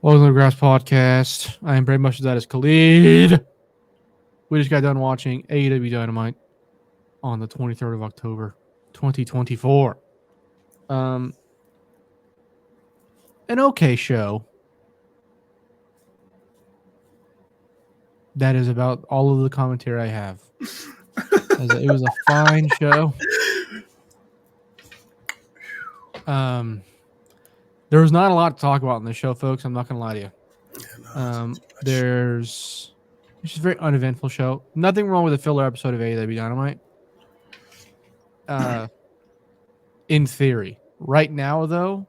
Welcome to the Graps podcast. I am Brainbuster and Khalid. We just got done watching AEW Dynamite on the 23rd of October, 2024. An okay show. That is about all of the commentary I have. It was a fine show. There was not a lot to talk about in this show, folks. I'm not going to lie to you. It's just a very uneventful show. Nothing wrong with a filler episode of AEW Dynamite. In theory. Right now, though,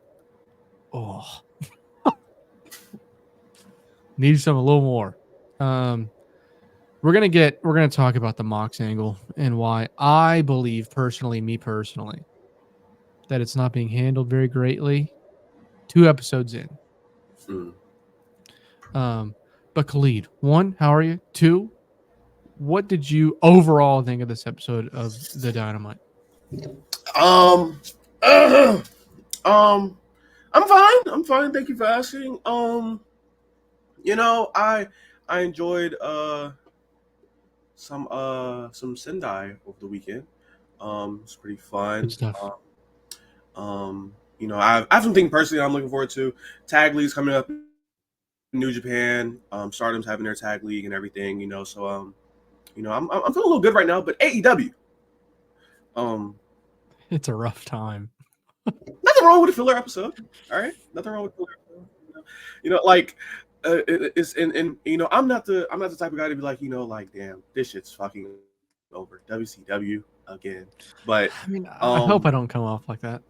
need some a little more. We're gonna talk about the Mox angle and why I believe me personally, that it's not being handled very greatly. 2 episodes in. But Khalid, 1, how are you? 2, what did you overall think of this episode of the Dynamite? I'm fine. I'm fine. Thank you for asking. I enjoyed some Sendai over the weekend. It's pretty fun. Good stuff. I have something personally I'm looking forward to. Tag leagues coming up in New Japan. Stardom's having their tag league and everything. So I'm feeling a little good right now. But AEW, it's a rough time. Nothing wrong with a filler episode. All right, nothing wrong with a filler episode. I'm not the type of guy to be like, damn, this shit's fucking over. WCW again. But I mean, I hope I don't come off like that.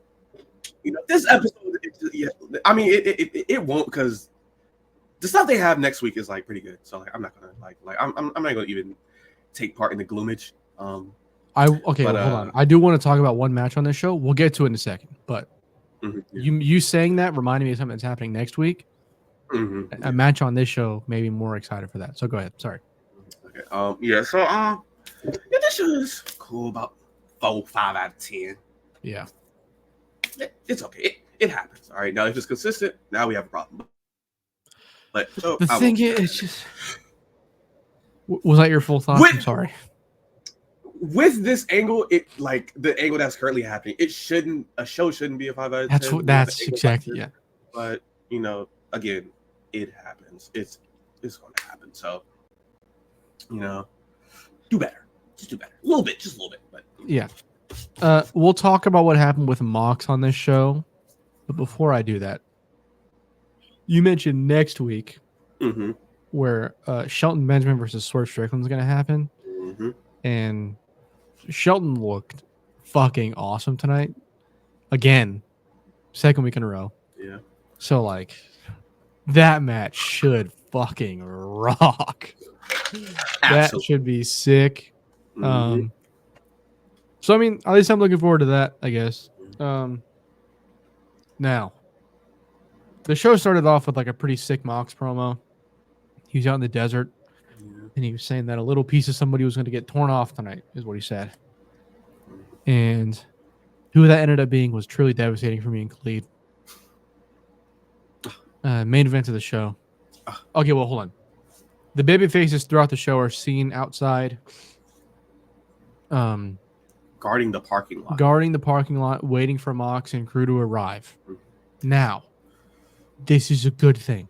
This episode, it won't, because the stuff they have next week is like pretty good. So I'm not gonna I'm not gonna even take part in the gloomage. Hold on. I do want to talk about one match on this show. We'll get to it in a second. But you saying that reminded me of something that's happening next week. A match on this show made me more excited for that. So go ahead. Sorry. Okay. So this show is cool. About 4, 5 out of 10. Yeah. It's okay. It happens. All right. Now if it's consistent, now we have a problem. But the thing is, it's just. Was that your full thought? I'm sorry. With this angle, the angle that's currently happening, a show shouldn't be a 5 out of 10. That's exactly, yeah. But again, it happens. It's going to happen. So, do better. Just do better. Just a little bit. But yeah. We'll talk about what happened with Mox on this show. But before I do that, you mentioned next week where Shelton Benjamin versus Swerve Strickland is going to happen. And Shelton looked fucking awesome tonight. Again, 2nd week in a row. Yeah. So, that match should fucking rock. That should be sick. So, I mean, at least I'm looking forward to that, I guess. Now, the show started off with, a pretty sick Mox promo. He was out in the desert. And he was saying that a little piece of somebody was going to get torn off tonight, is what he said. And who that ended up being was truly devastating for me and Khalid. Main event of the show. Okay, well, hold on. The baby faces throughout the show are seen outside. Guarding the parking lot. Waiting for Mox and crew to arrive. Now, this is a good thing.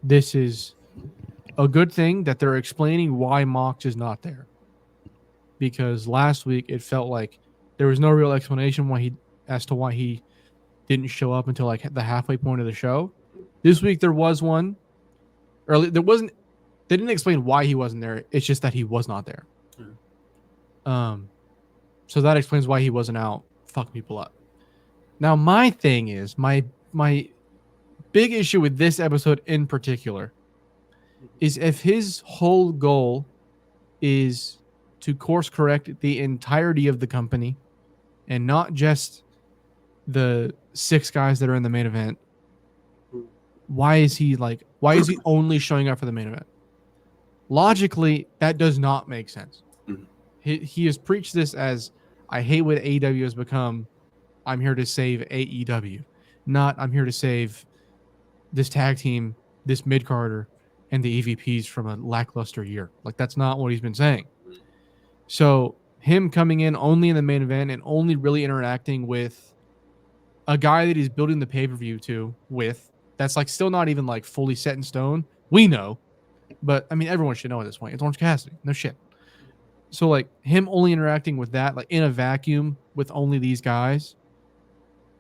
This is a good thing that they're explaining why Mox is not there. Because last week it felt like there was no real explanation as to why he didn't show up until the halfway point of the show. This week there was one. They didn't explain why he wasn't there. It's just that he was not there. So that explains why he wasn't out fucking people up. Now my thing is, my big issue with this episode in particular is if his whole goal is to course correct the entirety of the company and not just the 6 guys that are in the main event, why is he only showing up for the main event? Logically, that does not make sense. He has preached this as, I hate what AEW has become. I'm here to save AEW, not I'm here to save this tag team this mid-carder and the EVPs from a lackluster year. Like, that's not what he's been saying. So him coming in only in the main event and only really interacting with a guy that he's building the pay-per-view with, that's like still not even like fully set in stone. We know, but I mean, everyone should know at this point. It's Orange Cassidy. No shit. So like him only interacting with that, like in a vacuum with only these guys,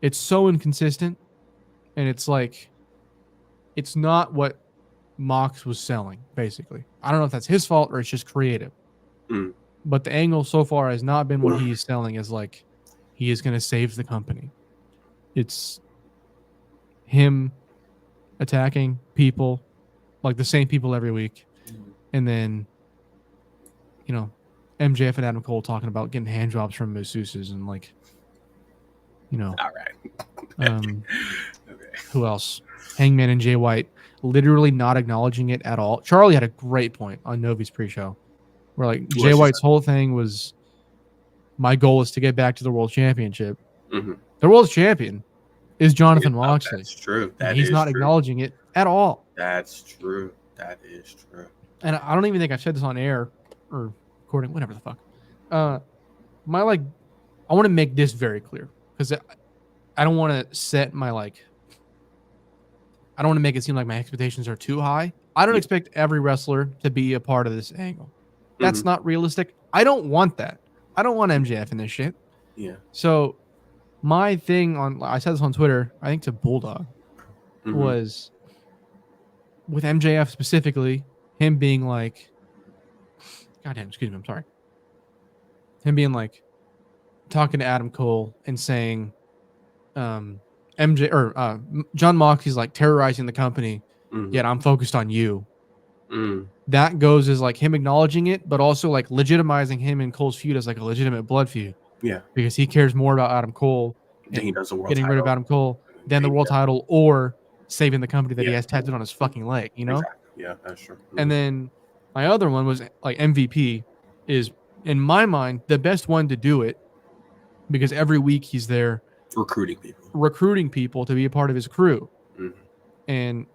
it's so inconsistent. And it's like, it's not what Mox was selling, basically. I don't know if that's his fault or it's just creative. Mm. But the angle so far has not been what he's selling as like he is going to save the company. It's him attacking people, like the same people every week. And then, you know, MJF and Adam Cole talking about getting hand jobs from masseuses and like, you know. All right. Okay. Who else? Hangman and Jay White literally not acknowledging it at all. Charlie had a great point on Novi's pre-show where like Jay White's whole thing was, my goal is to get back to the world championship. Mm-hmm. The world champion is Jonathan Moxley. That's true. He's not acknowledging it at all. That's true. That is true. And I don't even think I've said this on air or recording, whatever the fuck. I want to make this very clear because I don't want to set my I don't want to make it seem like my expectations are too high. I don't expect every wrestler to be a part of this angle. That's not realistic. I don't want that. I don't want MJF in this shit. Yeah. So my thing I said this on Twitter, I think to Bulldog, was with MJF specifically, him being like, goddamn, excuse me, I'm sorry. Him being like, talking to Adam Cole and saying, Jon Moxley's like terrorizing the company, yet I'm focused on you. That goes as like him acknowledging it, but also like legitimizing him and Cole's feud as like a legitimate blood feud. Yeah. Because he cares more about Adam Cole and he does the world getting rid of Adam Cole than the world title or saving the company that he has tattooed on his fucking leg, you know? Exactly. Yeah, that's true. And then my other one was like MVP is, in my mind, the best one to do it because every week he's there recruiting people to be a part of his crew. And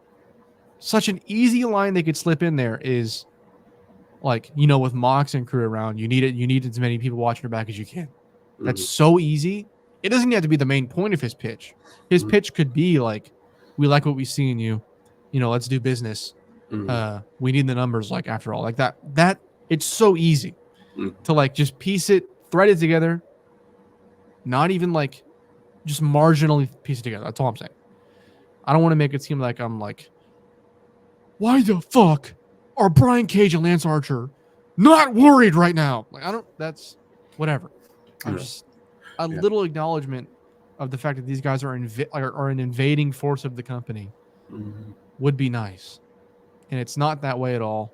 such an easy line they could slip in there is like, you know, with Mox and crew around, you need as many people watching your back as you can. That's so easy. It doesn't have to be the main point of his pitch. His pitch could be like, we like what we see in you, you know, let's do business. We need the numbers, like, after all, like that it's so easy to like just piece it, thread it together, not even like just marginally piece it together. That's all I'm saying. I don't want to make it seem like I'm like, why the fuck are Brian Cage and Lance Archer not worried right now? Like, that's whatever. I'm just a little acknowledgement of the fact that these guys are an invading force of the company would be nice. And it's not that way at all.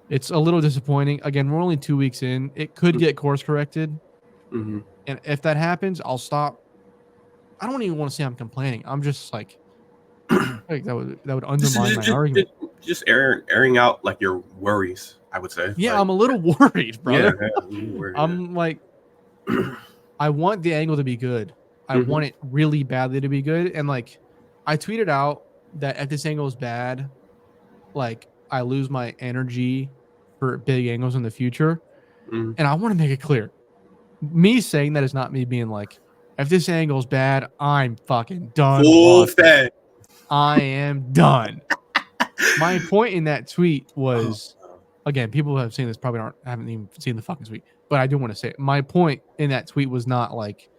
It's a little disappointing. Again, we're only 2 weeks in. It could get course corrected. And if that happens, I'll stop. I don't even want to say I'm complaining. I'm just like that would undermine my argument. Just airing out like your worries, I would say. Yeah, like, I'm a little worried, brother. Yeah, I'm like, I want the angle to be good. I want it really badly to be good. And like, I tweeted out that if this angle is bad, like, I lose my energy for big angles in the future. And I want to make it clear. Me saying that is not me being like, if this angle is bad, I'm fucking done. I am done. My point in that tweet was, again, people who have seen this probably haven't even seen the fucking tweet, but I do want to say it. My point in that tweet was not like,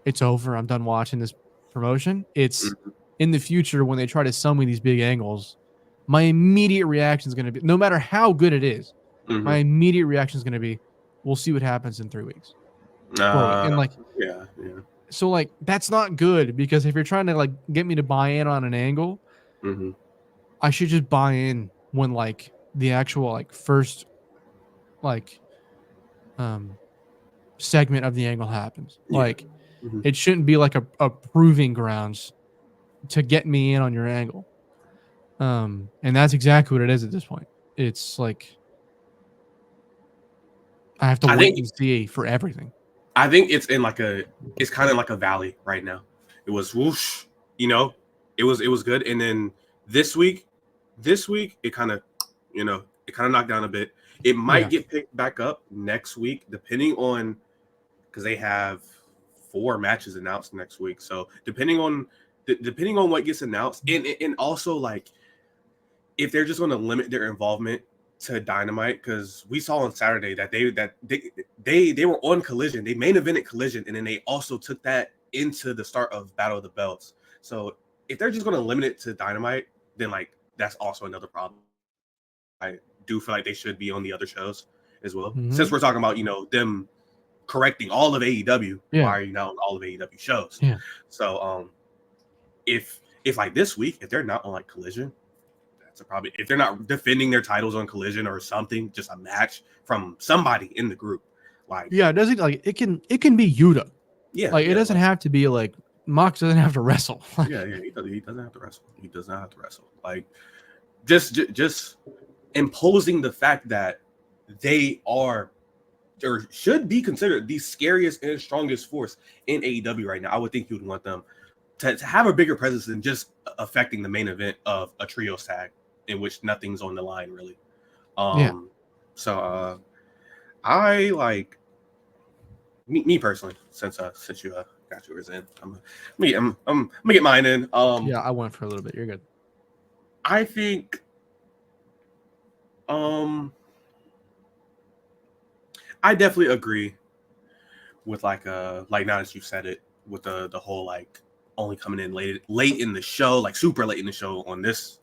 it's over, I'm done watching this promotion. It's in the future when they try to sell me these big angles, my immediate reaction is going to be, no matter how good it is, my immediate reaction is going to be, we'll see what happens in 3 weeks. And like, so like, that's not good, because if you're trying to like get me to buy in on an angle, I should just buy in when like the actual like first like segment of the angle happens. Like, it shouldn't be like a proving grounds to get me in on your angle. And that's exactly what it is at this point. It's like, I have to wait and see for everything. I think it's kind of like a valley right now. It was whoosh, you know, it was good. And then this week it kind of, you know, it kind of knocked down a bit. It might get picked back up next week, depending on, because they have 4 matches announced next week. So depending on what gets announced, and also like if they're just going to limit their involvement to Dynamite, because we saw on Saturday that they were on Collision, they main evented Collision, and then they also took that into the start of Battle of the Belts. So if they're just going to limit it to Dynamite, then like that's also another problem. I do feel like they should be on the other shows as well. Mm-hmm. Since we're talking about, you know, them correcting all of AEW, why are you not on all of AEW shows? Yeah. So if like this week, if they're not on like Collision, that's a problem. If they're not defending their titles on Collision or something, just a match from somebody in the group, like it doesn't like it can be Yuta. Yeah, like it doesn't have to be like Mox doesn't have to wrestle. yeah, he doesn't have to wrestle. He does not have to wrestle. Like just imposing the fact that they are or should be considered the scariest and strongest force in AEW right now. I would think you would want them to have a bigger presence than just affecting the main event of a trio tag in which nothing's on the line really. So I like me personally, since you got yours in, I'm gonna get mine in. I went for a little bit. You're good. I think I definitely agree with like now that you said it, with the whole like only coming in late in the show, like super late in the show on this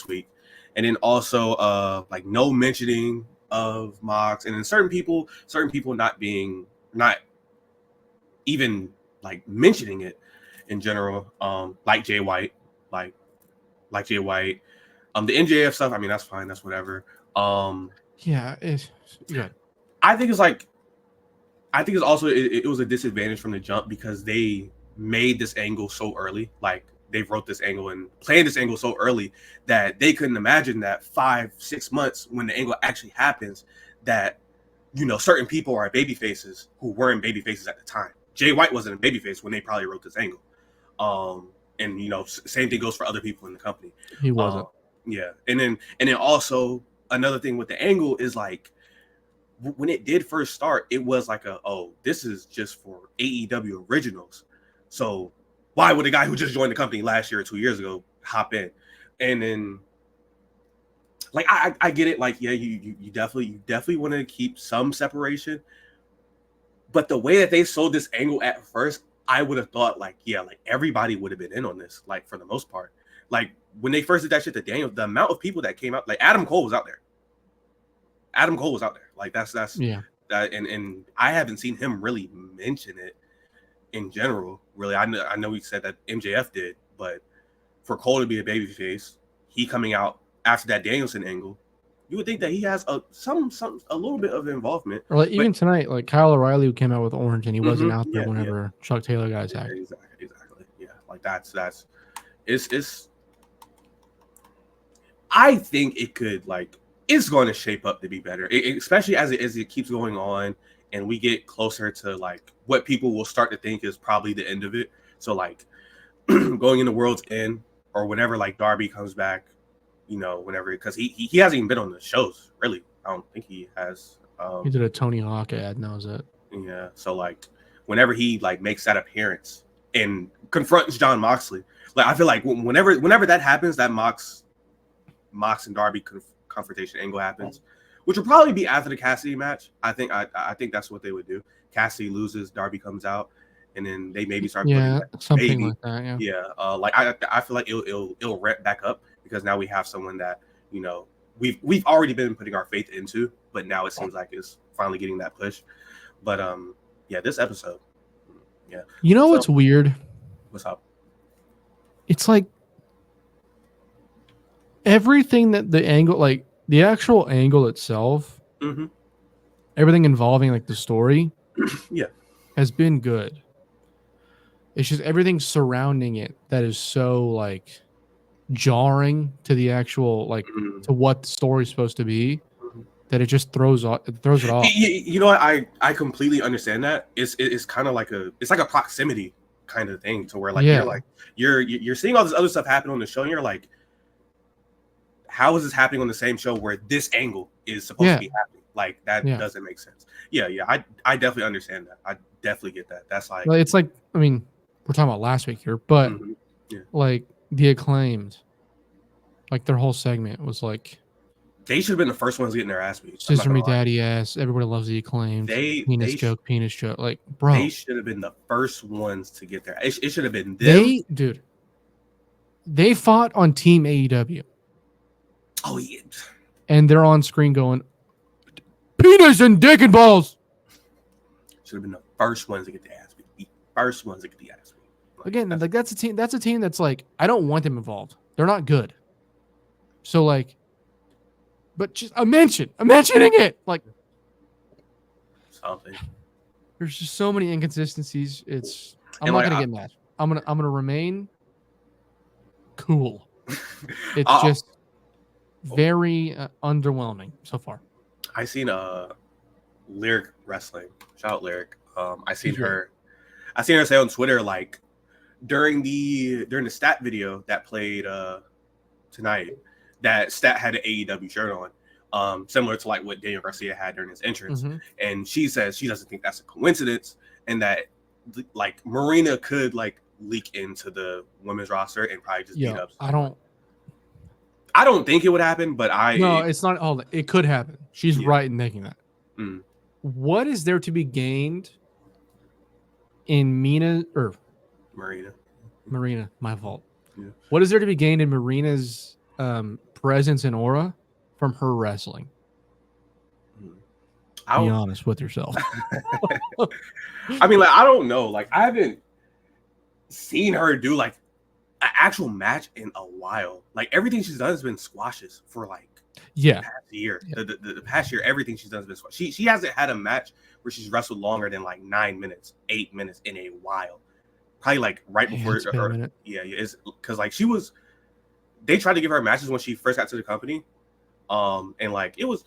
week, and then also like no mentioning of Mox, and then certain people not even like mentioning it in general, like Jay White, like Jay White, the MJF stuff. I mean, that's fine, that's whatever. It's good. I think it's also it was a disadvantage from the jump because they made this angle so early. Like they wrote this angle and planned this angle so early that they couldn't imagine that 5-6 months when the angle actually happens, that, you know, certain people are baby faces who weren't baby faces at the time. Jay White wasn't a baby face when they probably wrote this angle. And you know, same thing goes for other people in the company. He wasn't. And then also another thing with the angle is like, when it did first start, it was like this is just for AEW originals. So why would a guy who just joined the company last year or 2 years ago hop in? And then like I get it, like you definitely want to keep some separation. But the way that they sold this angle at first, I would have thought like everybody would have been in on this, like for the most part. Like when they first did that shit to Daniel, the amount of people that came out, like Adam Cole was out there. Like that's that, and I haven't seen him really mention it in general. Really, I know he said that MJF did, but for Cole to be a babyface, he coming out after that Danielson angle, you would think that he has a little bit of involvement. Or like even tonight, like Kyle O'Reilly who came out with Orange and he wasn't out there whenever Chuck Taylor got attacked. Exactly. Yeah, like that's it's. I think it could like. It's going to shape up to be better, especially as it keeps going on and we get closer to like what people will start to think is probably the end of it. So like going into World's End or whenever like Darby comes back, you know, whenever, because he hasn't even been on the shows really. I don't think he has. He did a Tony Hawk ad, knows it. Yeah, so like whenever he like makes that appearance and confronts Jon Moxley, like I feel like whenever that happens, that Mox and Darby confrontation angle happens, which will probably be after the Cassidy match. I think that's what they would do. Cassidy loses, Darby comes out, and then they maybe start something like that. Like I feel like it'll ramp back up because now we have someone that, you know, we've already been putting our faith into, but now it seems like it's finally getting that push. But this episode, you know what's weird? What's up? It's like everything that the angle, like the actual angle itself, everything involving like the story, has been good. It's just everything surrounding it that is so like jarring to the actual like to what the story's supposed to be, that it just throws it off. You know what? I completely understand that. It's kind of like a proximity kind of thing, to where like you're seeing all this other stuff happen on the show, and you're like, how is this happening on the same show where this angle is supposed to be happening? Like that doesn't make sense. Yeah, I definitely understand that. I definitely get that. That's like, it's like, I mean, we're talking about last week here, but like the Acclaimed, like their whole segment was like, they should have been the first ones getting their ass beat. Scissor me daddy ass. Everybody loves the Acclaimed. Penis joke. Like, bro, they should have been the first ones to get there. It should have been them. They fought on Team AEW. Oh yeah. And they're on screen going, penis and dick and balls. Should have been the first ones to get the ass beat. The first ones to get the ass beat. Like, again, like that's a team. That's a team that's like, I don't want them involved. They're not good. So like, but just I'm mentioning it. Like something. There's just so many inconsistencies. I'm not gonna get mad. I'm gonna remain cool. It's just very underwhelming so far. I seen Lyric wrestling. Shout out Lyric. I seen her say on Twitter, like during the stat video that played tonight, that Stat had an AEW shirt on, similar to like what Daniel Garcia had during his entrance. And she says she doesn't think that's a coincidence, and that like Marina could like leak into the women's roster and probably just beat up. I don't think it would happen, but it's not all that. It could happen. She's right in thinking that. What is there to be gained in Marina, my fault. Yeah. What is there to be gained in Marina's presence and aura from her wrestling? Be honest with yourself. I mean, like, I don't know. Like, I haven't seen her do like an actual match in a while. Like, everything she's done has been squashes for like the past year. The past year, everything she's done has been squashes. She hasn't had a match where she's wrestled longer than like 9 minutes, 8 minutes in a while. Probably like right before it's because like they tried to give her matches when she first got to the company, and like it was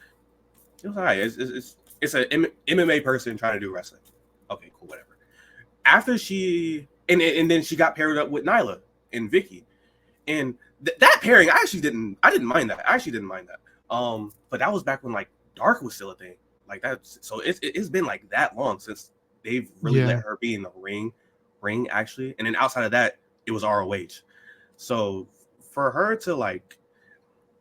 all right. It's an MMA person trying to do wrestling. Okay, cool, whatever. After and then she got paired up with Nyla and Vicky, and that pairing I didn't mind that. I actually didn't mind that. But that was back when like Dark was still a thing. Like that, so it's been like that long since they've really let her be in the ring actually, and then outside of that it was ROH. So for her to like,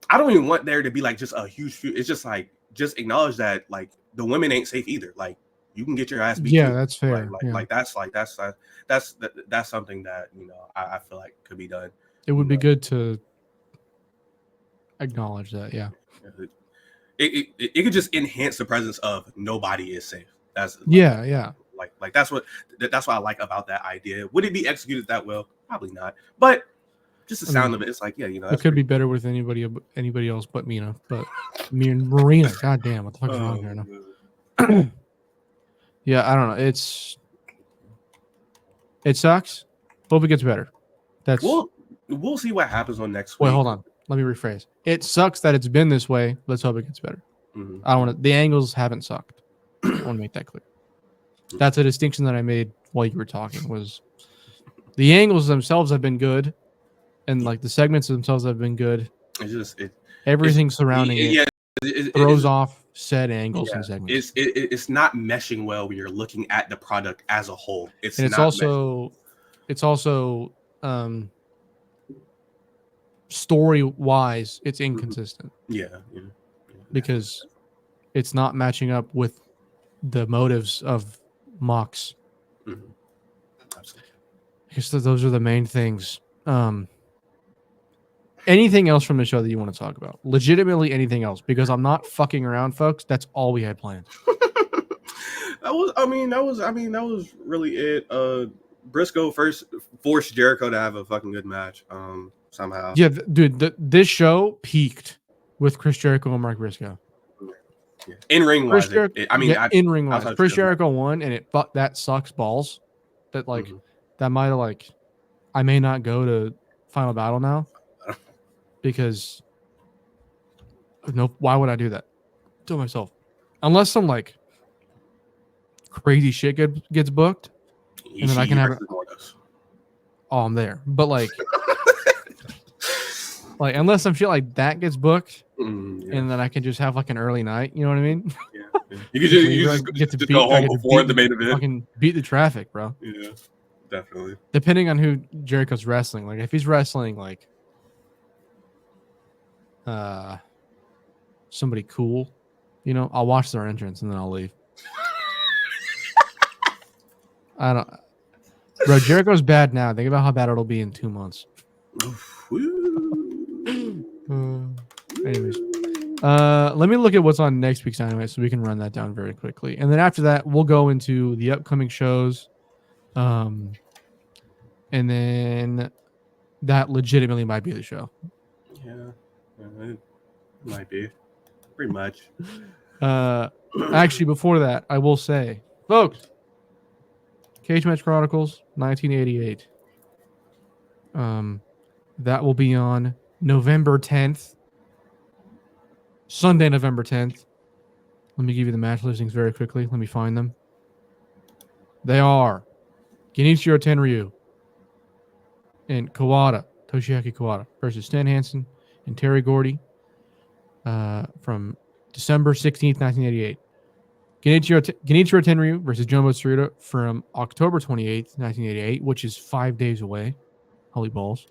I don't even want there to be like just a huge feud. It's just like, just acknowledge that like the women ain't safe either. Like you can get your ass beat. Yeah, that's fair. That's something that, you know, I feel like could be done. It would be good to acknowledge that. Yeah. It could just enhance the presence of nobody is safe. That's like that's what I like about that idea. Would it be executed that well? Probably not. But just the sound of it, it's like, yeah, you know, it could be better with anybody else but Mina. But me and Marina, goddamn, what the fuck is wrong here now? Yeah, I don't know. It sucks. Hope it gets better. We'll see what happens on next week. Wait, hold on. Let me rephrase. It sucks that it's been this way. Let's hope it gets better. I don't want to. The angles haven't sucked. I want to make that clear. That's a distinction that I made while you were talking. Was the angles themselves have been good, and like the segments themselves have been good. Everything surrounding it throws off said angles and segments. It's not meshing well when you're looking at the product as a whole. It's also story wise, it's inconsistent. Because it's not matching up with the motives of Mox. Absolutely. I guess those are the main things. Anything else from the show that you want to talk about? Legitimately anything else? Because I'm not fucking around, folks. That's all we had planned. That was really it. Briscoe first forced Jericho to have a fucking good match. Somehow. Yeah, dude. This show peaked with Chris Jericho and Mark Briscoe. Yeah. In ring wise, in ring wise, Chris Jericho won, and that sucks balls. That like that might have like, I may not go to Final Battle now because why would I do that to myself? Unless some like crazy shit gets booked, and then I can have it. oh, I'm there. But like unless some shit like that gets booked, and then I can just have like an early night. You know what I mean? Yeah. You could just go home before the main event. Fucking beat the traffic, bro. Yeah, definitely. Depending on who Jericho's wrestling, like if he's wrestling like somebody cool, you know, I'll watch their entrance and then I'll leave. I don't, bro. Jericho's bad now. Think about how bad it'll be in 2 months. Anyways, let me look at what's on next week's anime so we can run that down very quickly, and then after that we'll go into the upcoming shows, and then that legitimately might be the show. Yeah, it might be pretty much. Actually, before that, I will say, folks, Cage Match Chronicles 1988. That will be on November 10th. Sunday, November 10th. Let me give you the match listings very quickly. Let me find them. They are Genichiro Tenryu and Toshiaki Kawada versus Stan Hansen and Terry Gordy from December 16th, 1988. Genichiro Tenryu versus Jumbo Tsuruta from October 28th, 1988, which is 5 days away. Holy balls.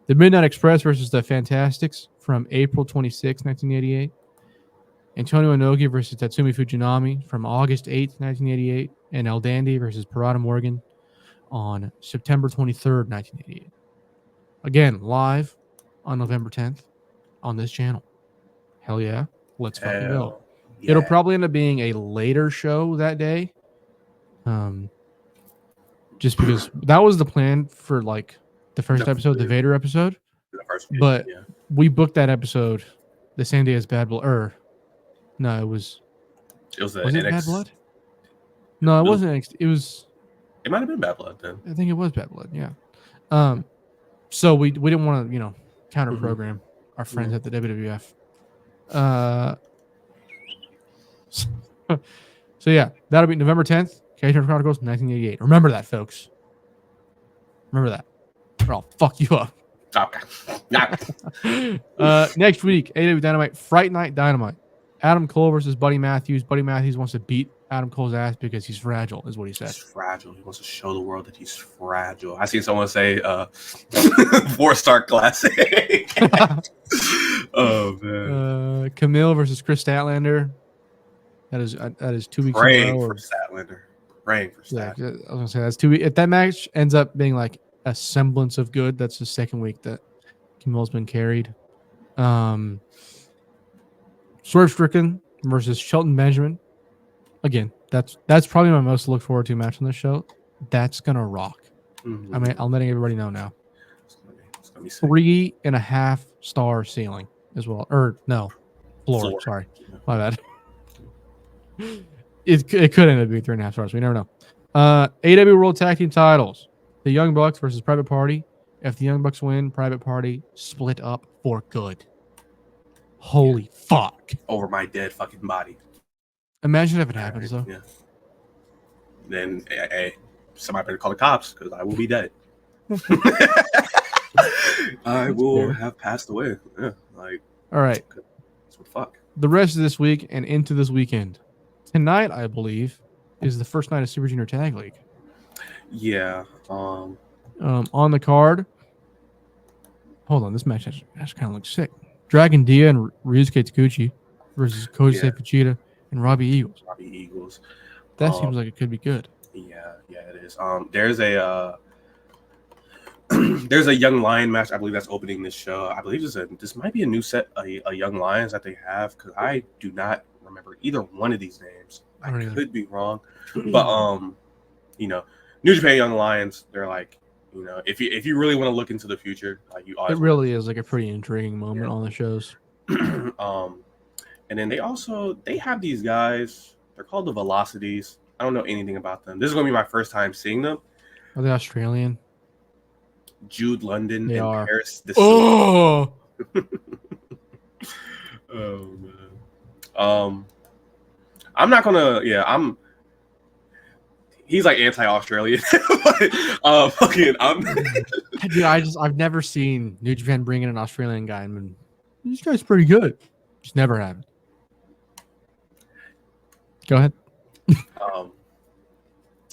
The Midnight Express versus the Fantastics from April 26th, 1988. Antonio Inoki versus Tatsumi Fujinami from August 8th, 1988. And El Dandy versus Parada Morgan on September 23rd, 1988. Again, live on November 10th on this channel. Hell yeah. Let's fucking go. Yeah. It'll probably end up being a later show that day. Just because that was the plan for like the first episode, the Vader episode. But we booked that episode the same day as Bad Blood. No, it was it Bad Blood? No, it wasn't. It was. It might have been Bad Blood then. I think it was Bad Blood. Yeah. So we didn't want to counter program our friends at the WWF. So yeah, that'll be November 10th. Cage Match Chronicles 1988. Remember that, folks. Remember that, or I'll fuck you up. Okay. Next week, AEW Dynamite, Fright Night Dynamite. Adam Cole versus Buddy Matthews. Buddy Matthews wants to beat Adam Cole's ass because he's fragile, is what he said. He's fragile. He wants to show the world that he's fragile. I seen someone say 4-star classic. Oh man. Camille versus Chris Statlander. That is 2 weeks Praying for Statlander. Praying for Statlander. Yeah, I was gonna say that's 2 weeks. If that match ends up being like a semblance of good, that's the second week that Camille's been carried. Swerve Strickland versus Shelton Benjamin. Again, that's probably my most look forward to match on this show. That's gonna rock. I mean, I'm letting everybody know now. It's gonna be 3.5 star ceiling as well. Or no, floor. Sorry, my bad. It could end up being 3.5 stars. We never know. AEW World Tag Team Titles: the Young Bucks versus Private Party. If the Young Bucks win, Private Party split up for good. Holy fuck! Over my dead fucking body. Imagine if it happens though. Yeah. Then hey, somebody better call the cops because I will be dead. I will have passed away. Yeah, like. All right. So fuck. The rest of this week and into this weekend. Tonight, I believe, is the first night of Super Junior Tag League. Yeah. On the card. Hold on, this match kind of looks sick. Dragon Dia and Ryusuke Taguchi versus Koji Fuchida and Robbie Eagles. That seems like it could be good. Yeah, it is. There's a Young Lion match. I believe that's opening this show. I believe this might be a new set of Young Lions that they have because I do not remember either one of these names. I could be wrong, but New Japan Young Lions. They're like. If you really want to look into the future, like you always. It really is like a pretty intriguing moment on the shows. And then they have these guys. They're called the Velocities. I don't know anything about them. This is gonna be my first time seeing them. Are they Australian? Jude London they and are. Paris. Oh man. I'm not gonna. Yeah, I'm. He's like anti-Australian. Fucking, Dude, I've never seen New Japan bring in an Australian guy and been, this guy's pretty good. Just never happened. Go ahead.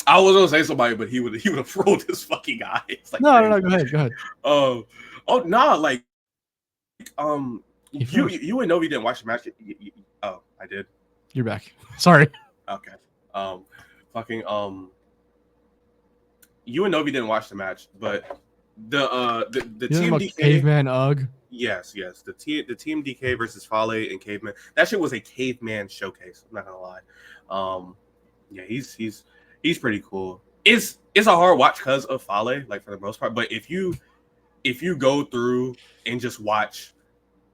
I was gonna say somebody, but he would have rolled this fucking guy. It's like, No. Go ahead. Oh no, like, you and Novi didn't watch the match. Oh, I did. You're back. Sorry. Okay. You and Novi didn't watch the match, but the Team DK Caveman Ugg. Yes. The Team DK versus Fale and Caveman. That shit was a caveman showcase. I'm not gonna lie. Yeah, he's pretty cool. It's a hard watch because of Fale, like for the most part. But if you go through and just watch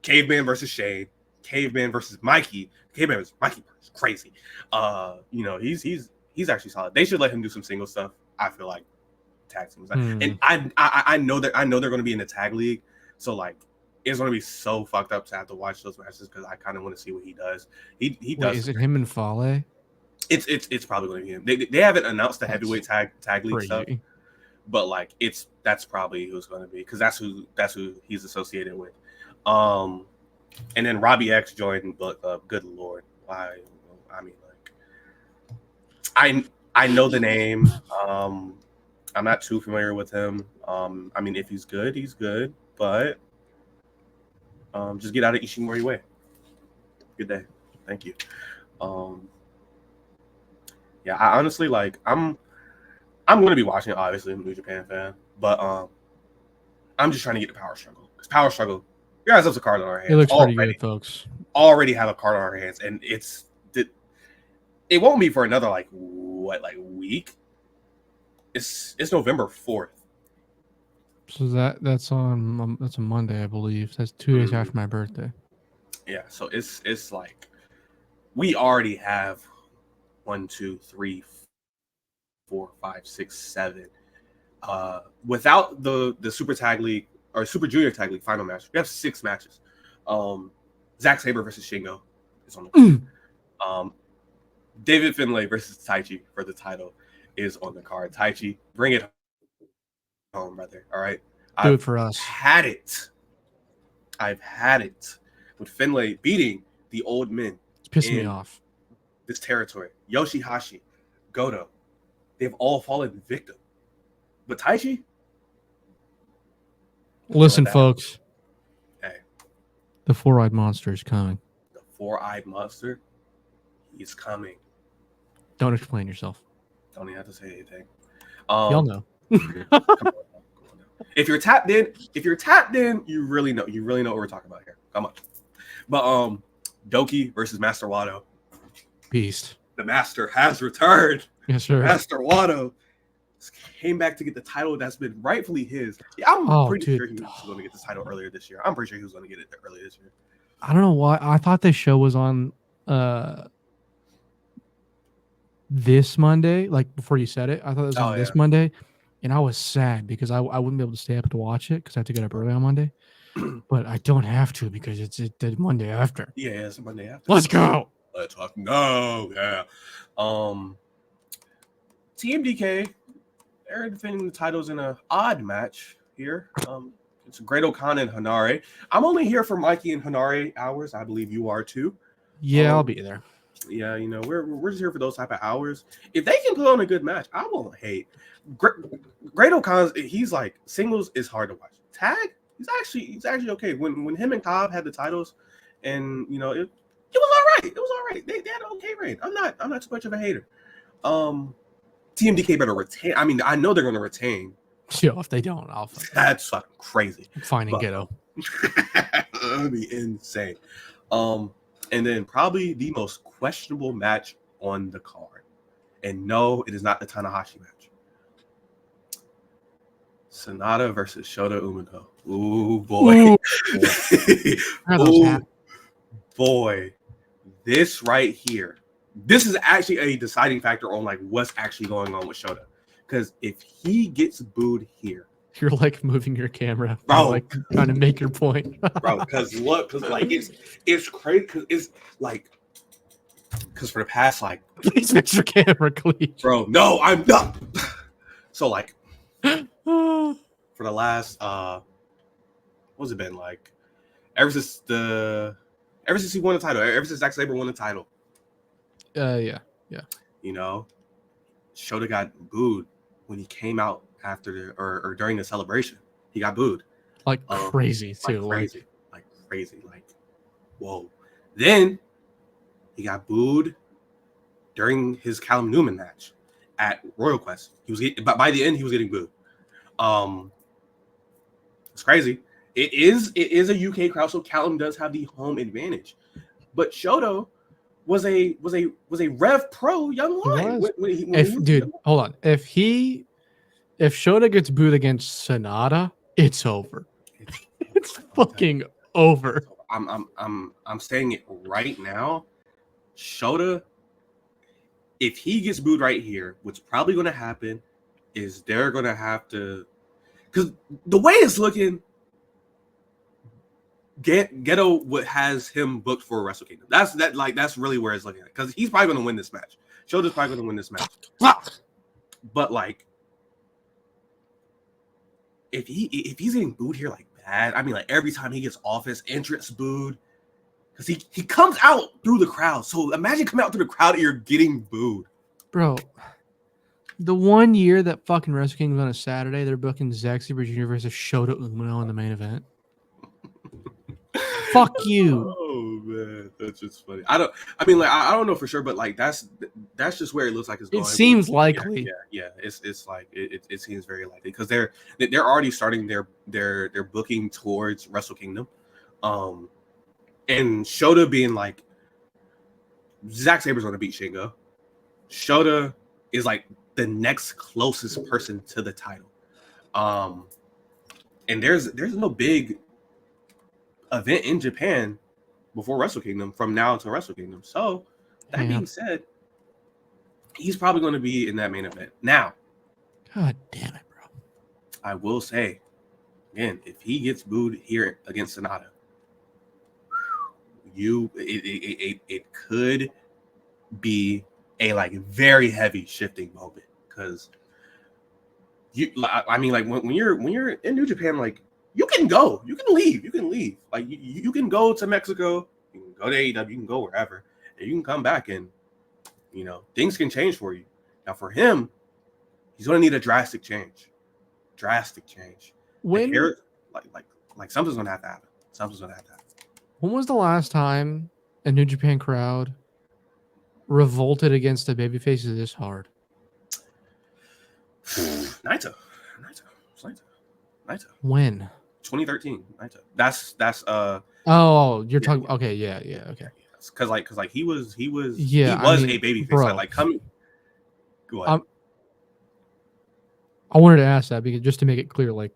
Caveman versus Shane, Caveman versus Mikey, Caveman versus Mikey is crazy. He's actually solid. They should let him do some single stuff. I feel like tag teams, and I know they're going to be in the tag league, so like it's going to be so fucked up to have to watch those matches because I kind of want to see what he does. He does. Is it him and Fale? It's probably going to be him. They haven't announced the heavyweight tag league stuff, but like that's probably who's going to be because that's who he's associated with. And then Robbie X joined Bullet Club. Good lord, why? I mean, like, I know the name. I'm not too familiar with him. I mean, if he's good, he's good. But just get out of Ishimori way. Good day. Thank you. Yeah, I honestly like. I'm going to be watching it. Obviously, I'm a New Japan fan, but I'm just trying to get the Power Struggle because Power Struggle. You guys have a card on our hands. It looks pretty good, folks. Already have a card on our hands, and it won't be for another week. It's November 4th. So that's a Monday, I believe. That's 2 days after my birthday. Yeah, so it's like we already have 1, 2, 3, 4, 5, 6, 7. Without the Super Tag League or Super Junior Tag League final match, we have 6 matches. Zack Sabre versus Shingo is on the card. David Finlay versus Taichi for the title is on the card. Taichi, bring it home, brother. All right. Do it for us. I've had it with Finlay beating the old men. It's pissing me off. This territory. Yoshihashi, Goto, they've all fallen victim. But Taichi? Listen, folks. Hey. The four-eyed monster is coming. The four-eyed monster? He's coming. Don't explain yourself. Don't even have to say anything. Y'all know. Come on. If you're tapped in, you really know what we're talking about here. Come on. But Doki versus Master Wato. Beast. The Master has returned. Yes, sir. Master Wato came back to get the title that's been rightfully his. I'm pretty sure he was going to get this title earlier this year. I'm pretty sure he was going to get it earlier this year. I don't know why. I thought this show was on this Monday, like before you said it. I thought it was on this Monday, and I was sad because I wouldn't be able to stay up to watch it because I have to get up early on Monday. But I don't have to because it's the Monday after. Yeah, it's the Monday after. Let's go. Let's talk. No, yeah. TMDK, they're defending the titles in an odd match here. It's Great Khan and Hanare. I'm only here for Mikey and Hanare hours. I believe you are too. Yeah, I'll be there. Yeah, we're just here for those type of hours. If they can put on a good match, I won't hate. Great Khan's, he's like singles is hard to watch. Tag, he's actually okay. When him and Cobb had the titles, and it was all right. It was all right. They had an okay reign. I'm not too much of a hater. TMDK better retain. I mean, I know they're going to retain. Yeah, if they don't, that's fucking crazy. Finding ghetto. That would be insane. And then probably the most questionable match on the card. And no, it is not the Tanahashi match. Sonata versus Shota Umino. Ooh, boy. Ooh, boy. This right here. This is actually a deciding factor on like what's actually going on with Shota. Because if he gets booed here. You're like moving your camera. Bro. Like trying to make your point. Bro, because like it's crazy. Because it's like Because for the past like, please fix your camera, Khalid. bro, no, I'm not. So like, for the last what's it been like? Ever since he won the title, ever since Zack Sabre won the title. Yeah. You know, Shota got booed when he came out after or during the celebration. He got booed. Like crazy too. Like crazy. Like, whoa. Then he got booed during his Callum Newman match at Royal Quest. But by the end, he was getting booed. It's crazy. It is a UK crowd, so Callum does have the home advantage. But Shota was a Rev Pro young lion. Dude, hold on. If Shota gets booed against Sonata, it's over. It's fucking over. I'm saying it right now. Shota, if he gets booed right here, what's probably going to happen is they're going to have to, because the way it's looking, Ghetto has him booked for Wrestle Kingdom. That's really where it's looking at, because he's probably going to win this match. Shota's probably going to win this match. But like, if he's getting booed here like bad, I mean, like every time he gets off his entrance booed, because he comes out through the crowd. So imagine coming out through the crowd and you're getting booed. Bro, the 1 year that fucking Wrestle Kingdom on a Saturday, they're booking Zack Sabre Jr. versus Shota Umino in the main event. Fuck you. Oh man, that's just funny. I don't know for sure, but like that's just where it looks like it's going. It seems likely. Yeah. It's like it seems very likely because they're already starting their booking towards Wrestle Kingdom. And Shota being like, Zack Sabre's gonna beat Shingo. Shota is like the next closest person to the title. And there's no big event in Japan before Wrestle Kingdom from now to Wrestle Kingdom. So that being said, he's probably going to be in that main event. Now, God damn it, bro. I will say again, if he gets booed here against Sonata, it could be a like very heavy shifting moment, because I mean, like when you're in New Japan, like you can leave. Like you can go to Mexico, you can go to AEW, you can go wherever, and you can come back, and things can change for you. Now for him, he's gonna need a drastic change. When like something's gonna have to happen. When was the last time a New Japan crowd revolted against a babyface this hard? Naito. When? 2013. Naito. That's oh, you're talking. Okay, yeah, okay. Because he was a babyface. Bro, like coming. Go ahead. I wanted to ask that because just to make it clear, like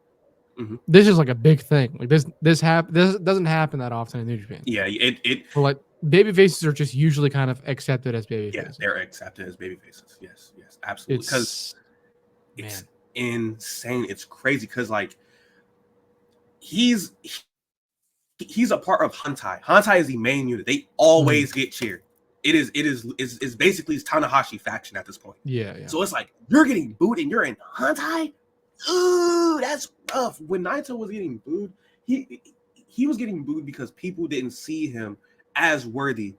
this is like a big thing. Like this doesn't happen that often in New Japan. Yeah, it. But like baby faces are just usually kind of accepted as baby faces. Yeah, they're accepted as baby faces. Yes, absolutely. Because it's insane. It's crazy because like he's a part of Hantai. Hantai is the main unit. They always get cheered. It's basically his Tanahashi faction at this point. Yeah. So it's like you're getting booed and you're in Hantai. Ooh, that's rough. When Naito was getting booed, he was getting booed because people didn't see him as worthy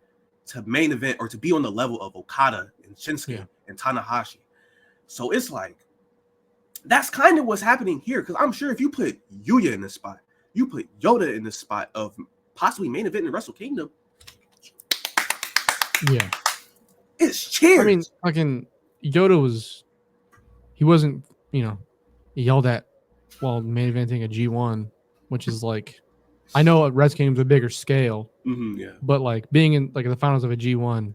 to main event or to be on the level of Okada and Shinsuke and Tanahashi. So it's like that's kind of what's happening here, because I'm sure if you put Yuya in this spot, you put Yoda in this spot of possibly main event in Wrestle Kingdom. Yeah, it's cheers. I mean, fucking Yoda wasn't yelled at while main eventing a G1, which is like, I know at Wrestle Kingdom's a bigger scale, but like being in like the finals of a G1,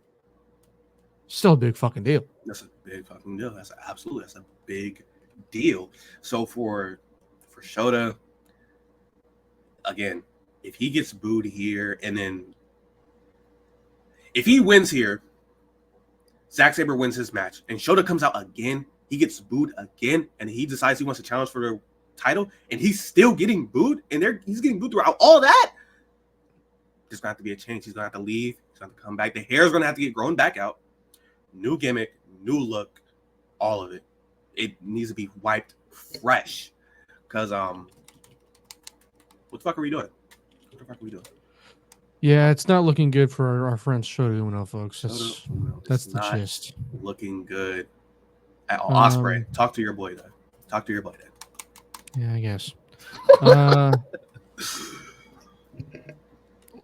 still a big fucking deal. That's a big fucking deal. That's a big deal. So for Shota, again, if he gets booed here, and then if he wins here, Zack Sabre wins his match, and Shota comes out again, he gets booed again, and he decides he wants to challenge for the title, and he's still getting booed, and he's getting booed throughout all that. There's gonna have to be a change. He's gonna have to leave. He's gonna have to come back. The hair's gonna have to get grown back out. New gimmick, new look, all of it. It needs to be wiped fresh. Cause what the fuck are we doing? What the fuck are we doing? Yeah, it's not looking good for our friend Shota Uno, folks. That's the not gist. Looking good at all. Osprey, talk to your boy then. Talk to your boy then. Yeah, I guess.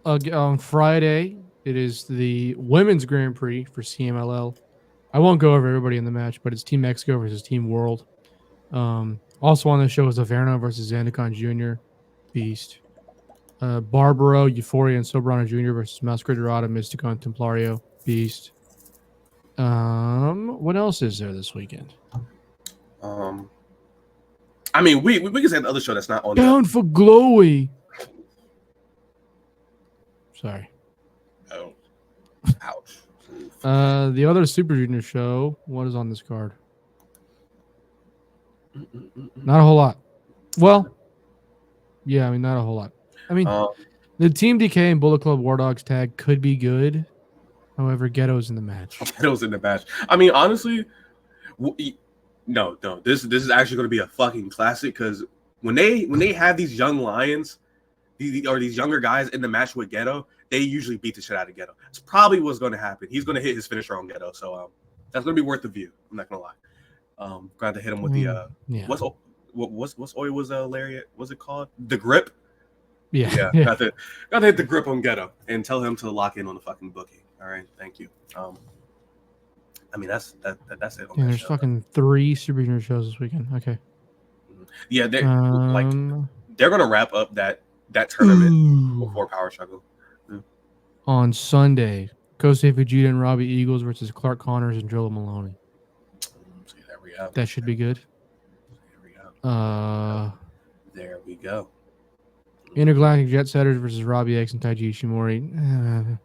On Friday, it is the Women's Grand Prix for CMLL. I won't go over everybody in the match, but it's Team Mexico versus Team World. Also on the show is Averno versus Zandicon Jr. Beast. Barbaro, Euphoria, and Sobrano Jr. versus Masquerade Dorada, Mystico, and Templario Beast. What else is there this weekend? I mean, we can say the other show that's not on. Down for Glowy. Sorry. Oh. Ouch. The other Super Junior show. What is on this card? Not a whole lot. Well, yeah, I mean, not a whole lot. I mean, the Team DK and Bullet Club War Dogs tag could be good. However, Ghetto's in the match. Ghetto's in the match. I mean, honestly, no. This is actually going to be a fucking classic because when they have these young lions, these younger guys in the match with Ghetto, they usually beat the shit out of Ghetto. That's probably what's going to happen. He's going to hit his finisher on Ghetto, so that's going to be worth the view. I'm not going to lie. Glad to hit him with the what's Oi was lariat? What's it called? The grip. Yeah. Got to hit the grip on Ghetto and tell him to lock in on the fucking booking. All right, thank you. I mean that's it. Yeah, there's fucking 3 Super Junior shows this weekend. Okay. Yeah, they're gonna wrap up that tournament before Power Struggle. Yeah. On Sunday, Kosei Fujita and Robbie Eagles versus Clark Connors and Drilla Maloney. There we go. That should be good. There we go. There we go. Intergalactic Jet Setters versus Robbie X and Taiji Ishimori.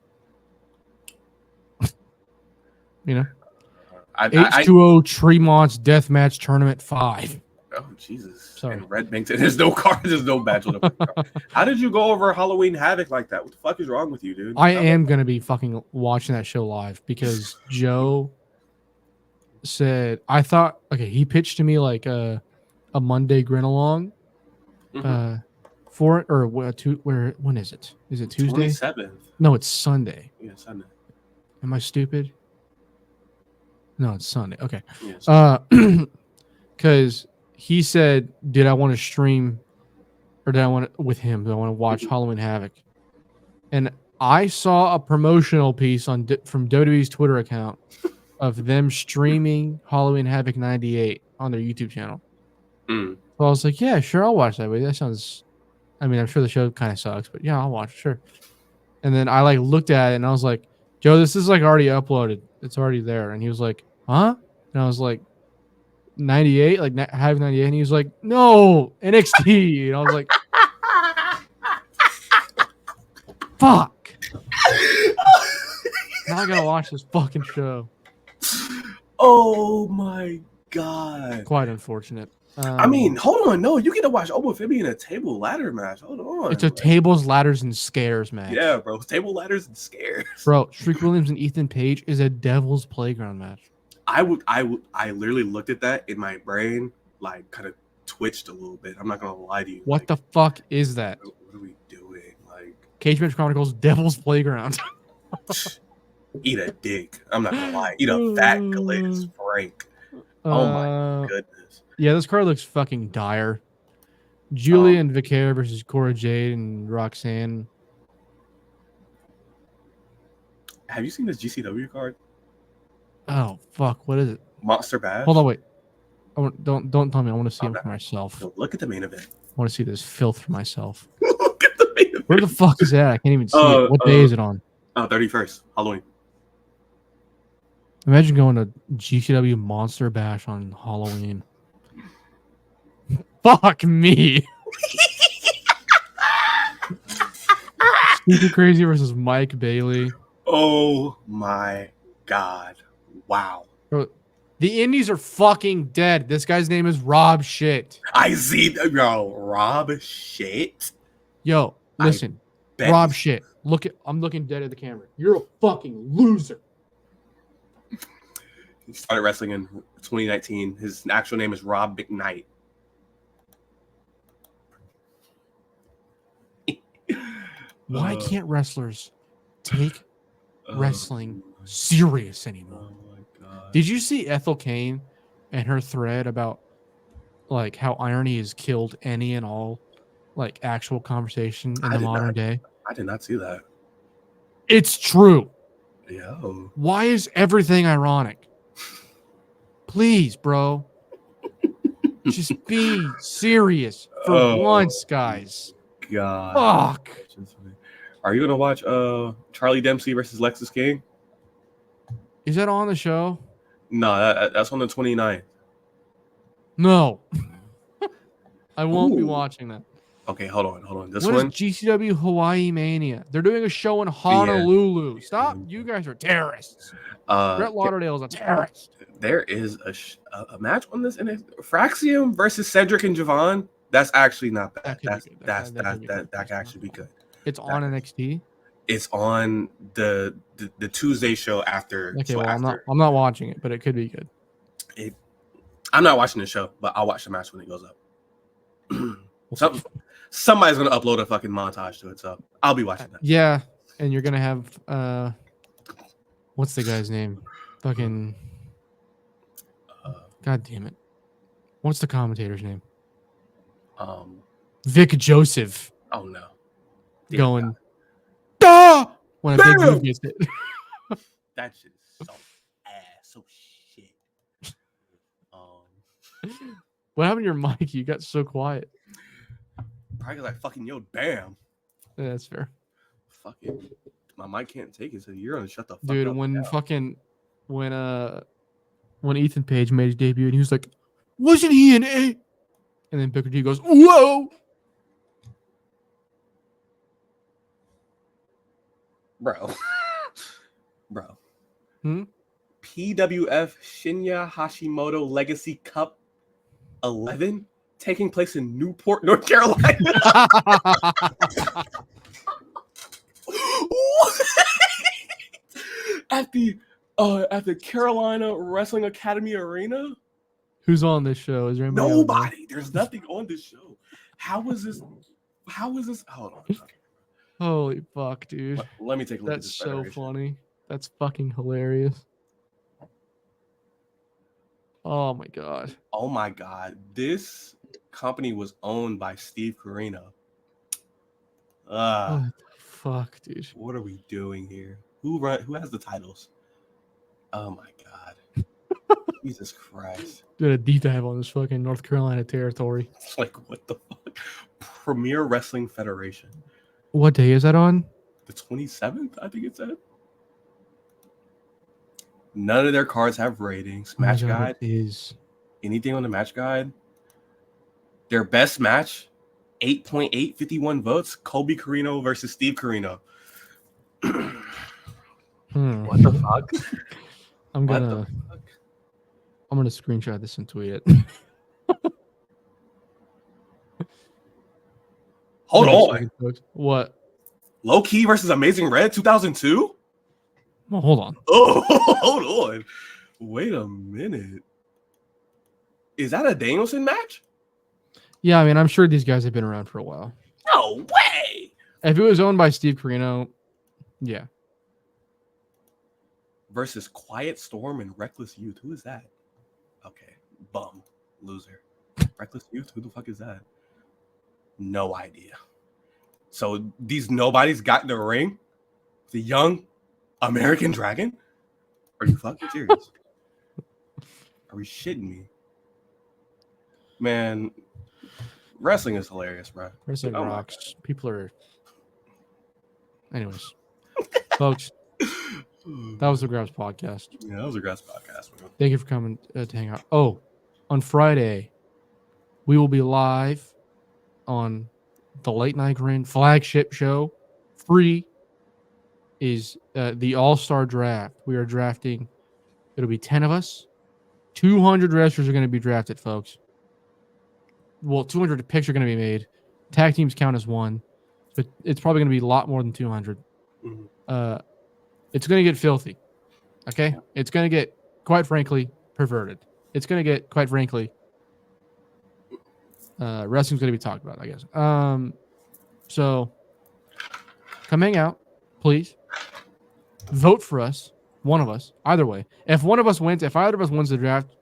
H2O Tremont's Deathmatch Tournament 5. Oh, Jesus. Sorry. And Red Bankton. There's no card. There's no bachelor. How did you go over Halloween Havoc like that? What the fuck is wrong with you, dude? I am going to be fucking watching that show live because Joe said, he pitched to me like a Monday grin along. When is it? Is it Tuesday? 27th. No, it's Sunday. Yeah, Sunday. Am I stupid? No, it's Sunday. Okay. Because he said, did I want to stream or did I want to with him? Do I want to watch Halloween Havoc? And I saw a promotional piece from WWE's Twitter account of them streaming Halloween Havoc 98 on their YouTube channel. So I was like, yeah, sure, I'll watch that. That sounds, I mean, I'm sure the show kind of sucks, but yeah, I'll watch it, sure. And then I looked at it and I was like, Joe, this is already uploaded. It's already there. And he was like, huh? And I was like, 98, Havoc 98. And he was like, no, NXT. And I was like, fuck. Now I gotta watch this fucking show. Oh my God. Quite unfortunate. I mean, hold on. No, you get to watch Omofemi in a table ladder match. Hold on. It's a tables, ladders, and scares match. Yeah, bro. Table ladders and scares. Bro, Shriek Williams and Ethan Page is a Devil's Playground match. I literally looked at that in my brain, kind of twitched a little bit. I'm not gonna lie to you. What the fuck is that? What are we doing? Cage Match Chronicles Devil's Playground. Eat a dick. I'm not gonna lie. Eat a fat Gladys Frank. Oh my goodness. Yeah, this card looks fucking dire. Julia and Vicaire versus Cora Jade and Roxanne. Have you seen this GCW card? Oh fuck! What is it? Monster Bash. Hold on, wait. Don't tell me. I want to see it for myself. Look at the main event. I want to see this filth for myself. Look at the main event. Where the fuck is that? I can't even see it. What day is it on? 31st, Halloween. Imagine going to GCW Monster Bash on Halloween. Fuck me. Stupid Crazy versus Mike Bailey. Oh my God. Wow. Bro, the Indies are fucking dead. This guy's name is Rob Shit. I see that, bro. Rob Shit. Yo, listen. Bet. Rob shit. I'm looking dead at the camera. You're a fucking loser. He started wrestling in 2019. His actual name is Rob McKnight. Why can't wrestlers take wrestling serious anymore? Oh my god! Did you see Ethel Kane and her thread about like how irony has killed any and all like actual conversation in the modern day? I did not see that. It's true. Yo. Why is everything ironic? Please, bro. Just be serious for once, guys. God. Fuck. Are you gonna watch Charlie Dempsey versus Lexus King? Is that on the show? No, that's on the 29th. No. I won't be watching that. Okay, hold on. This what one? Is GCW Hawaii Mania? They're doing a show in Honolulu. Yeah. Stop. You guys are terrorists. Brett Lauderdale is a terrorist. There is a match on this, and Fraxium versus Cedric and Javon. That's actually not bad. That can actually be good. It's on NXT. It's on the Tuesday show after. Okay, so I'm not watching it, but it could be good. I'm not watching the show, but I'll watch the match when it goes up. Somebody's gonna upload a fucking montage to it, so I'll be watching that. Yeah, and you're gonna have what's the guy's name? Fucking God damn it! What's the commentator's name? Vic Joseph. Oh no! Damn going. Ah! When a big move gets it. That shit is so ass, so shit. What happened to your mic? You got so quiet. Probably like fucking yo, bam. Yeah, that's fair. Fucking my mic can't take it, so you're gonna shut the fuck Dude, up. Dude, when Ethan Page made his debut and he was like, wasn't he an A? And then Booker T goes, whoa. Bro. PWF Shinya Hashimoto Legacy Cup 11 taking place in Newport, North Carolina. At the Carolina Wrestling Academy Arena. Who's on this show? Is there anybody? Nobody. There's nothing on this show. How is this? Hold on. Holy fuck, dude. Let me take a look. That's so funny. That's fucking hilarious. Oh my god. Oh my god. This company was owned by Steve Corino. What the fuck, dude? What are we doing here? Who has the titles? Oh my god. Jesus Christ. Did a deep dive on this fucking North Carolina territory. It's like, what the fuck? Premier Wrestling Federation. What day is that on? The 27th, I think it said. None of their cards have ratings. Match guide is anything on the match guide. Their best match, 8.851 votes. Colby Corino versus Steve Corino. What the fuck? I'm gonna screenshot this and tweet it. Hold on. What? Low Key versus Amazing Red 2002? Well, hold on. Oh, hold on. Wait a minute. Is that a Danielson match? Yeah, I mean, I'm sure these guys have been around for a while. No way. If it was owned by Steve Corino, yeah. Versus Quiet Storm and Reckless Youth. Who is that? Okay. Bum. Loser. Reckless Youth? Who the fuck is that? No idea. So these nobodies got in the ring? The young American Dragon? Are you fucking serious? Are we shitting me? Man, wrestling is hilarious, bro. Wrestling rocks. People are... Anyways. Folks, that was the Graps podcast. Yeah, that was a Graps podcast, man. Thank you for coming to hang out. Oh, on Friday, we will be live on the Late Night Grind flagship show. Free is the All-Star Draft. We are drafting. It'll be 10 of us. 200 wrestlers are going to be drafted, folks. Well, 200 picks are going to be made. Tag teams count as one. but it's probably going to be a lot more than 200. Mhm. It's going to get filthy. Okay, it's going to get, quite frankly, perverted. It's going to get, quite frankly, wrestling's going to be talked about, I guess. So come hang out, please. Vote for us, one of us, either way. If one of us wins, if either of us wins the draft,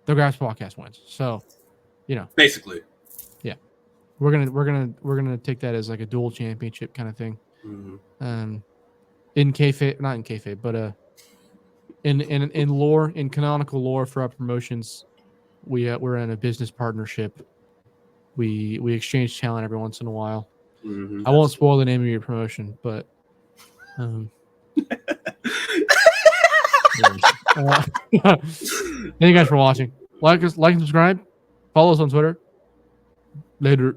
the Graps podcast wins. So, Basically, we're gonna take that as like a dual championship kind of thing. mm-hmm. In kayfabe, not in kayfabe, but in lore, in canonical lore for our promotions, we're in a business partnership. We exchange talent every once in a while. Mm-hmm. I won't spoil the name of your promotion, but thank you guys for watching. Like us, like and subscribe. Follow us on Twitter. Later.